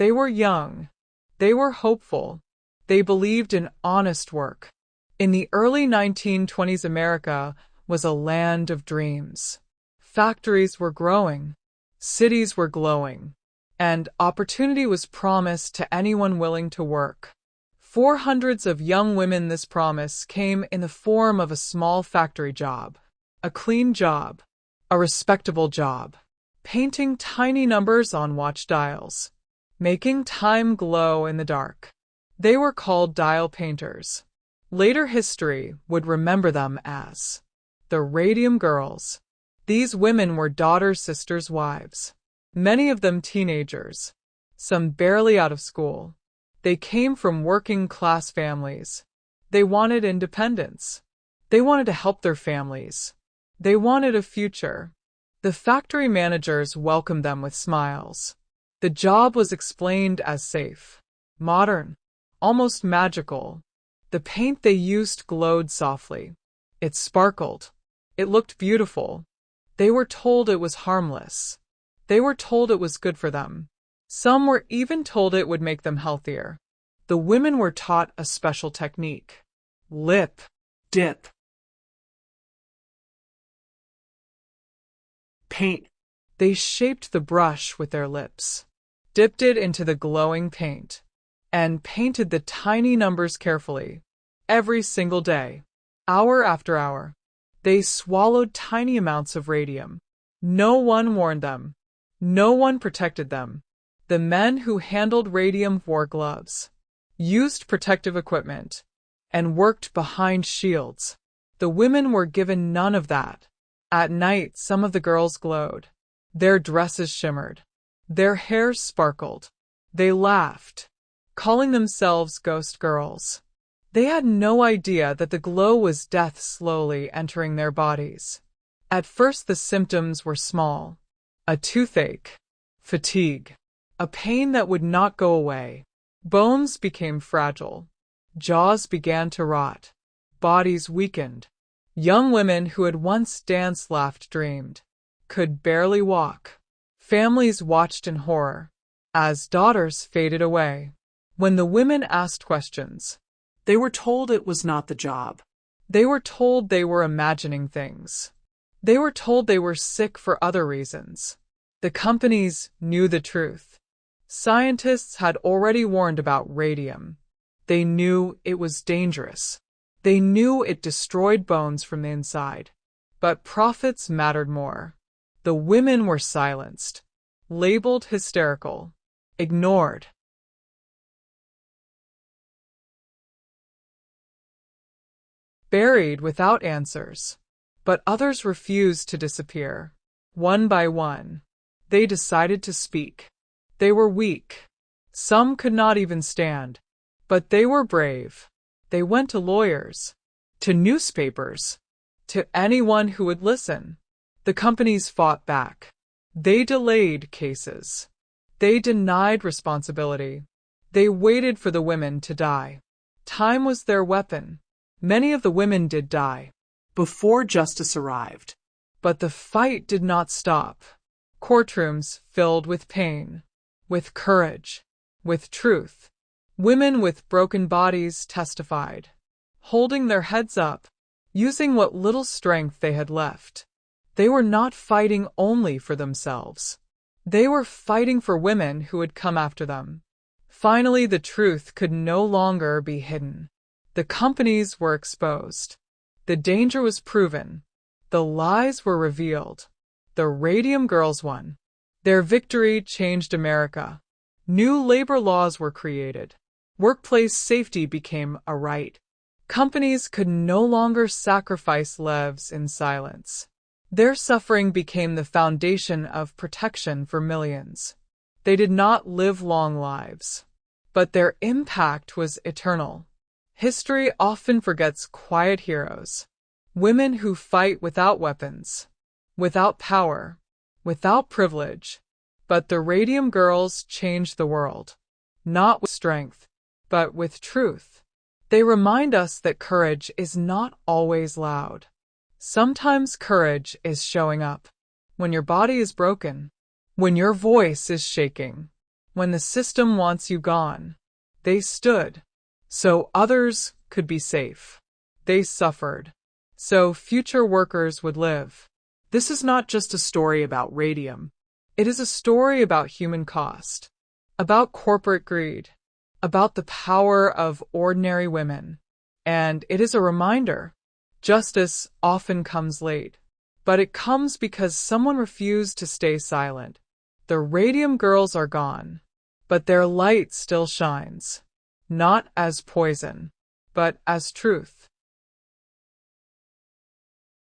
They were young. They were hopeful. They believed in honest work. In the early 1920s, America was a land of dreams. Factories were growing. Cities were glowing. And opportunity was promised to anyone willing to work. For hundreds of young women, this promise came in the form of a small factory job, a clean job, a respectable job, painting tiny numbers on watch dials, making time glow in the dark. They were called dial painters. Later history would remember them as the Radium Girls. These women were daughters, sisters, wives, many of them teenagers, some barely out of school. They came from working-class families. They wanted independence. They wanted to help their families. They wanted a future. The factory managers welcomed them with smiles. The job was explained as safe, modern, almost magical. The paint they used glowed softly. It sparkled. It looked beautiful. They were told it was harmless. They were told it was good for them. Some were even told it would make them healthier. The women were taught a special technique. Lip dip. Paint. They shaped the brush with their lips, dipped it into the glowing paint, and painted the tiny numbers carefully. Every single day, hour after hour, they swallowed tiny amounts of radium. No one warned them. No one protected them. The men who handled radium wore gloves, used protective equipment, and worked behind shields. The women were given none of that. At night, some of the girls glowed. Their dresses shimmered. Their hair sparkled. They laughed, calling themselves ghost girls. They had no idea that the glow was death slowly entering their bodies. At first, the symptoms were small: a toothache, fatigue, a pain that would not go away. Bones became fragile. Jaws began to rot. Bodies weakened. Young women who had once danced, laughed, dreamed, could barely walk. Families watched in horror as daughters faded away. When the women asked questions, they were told it was not the job. They were told they were imagining things. They were told they were sick for other reasons. The companies knew the truth. Scientists had already warned about radium. They knew it was dangerous. They knew it destroyed bones from the inside. But profits mattered more. The women were silenced, labeled hysterical, ignored. Buried without answers. But others refused to disappear. One by one, they decided to speak. They were weak. Some could not even stand. But they were brave. They went to lawyers, to newspapers, to anyone who would listen. The companies fought back. They delayed cases. They denied responsibility. They waited for the women to die. Time was their weapon. Many of the women did die before justice arrived. But the fight did not stop. Courtrooms filled with pain, with courage, with truth. Women with broken bodies testified, holding their heads up, using what little strength they had left. They were not fighting only for themselves. They were fighting for women who would come after them. Finally, the truth could no longer be hidden. The companies were exposed. The danger was proven. The lies were revealed. The Radium Girls won. Their victory changed America. New labor laws were created. Workplace safety became a right. Companies could no longer sacrifice lives in silence. Their suffering became the foundation of protection for millions. They did not live long lives, but their impact was eternal. History often forgets quiet heroes, women who fight without weapons, without power, without privilege. But the Radium Girls changed the world, not with strength, but with truth. They remind us that courage is not always loud. Sometimes courage is showing up when your body is broken, when your voice is shaking, When the system wants you gone, they stood, so others could be safe. They suffered, so future workers would live. This is not just a story about radium. It is a story about human cost, about corporate greed, about the power of ordinary women. And it is a reminder, justice often comes late, but it comes because someone refused to stay silent. The radium girls are gone, but their light still shines, not as poison, but as truth.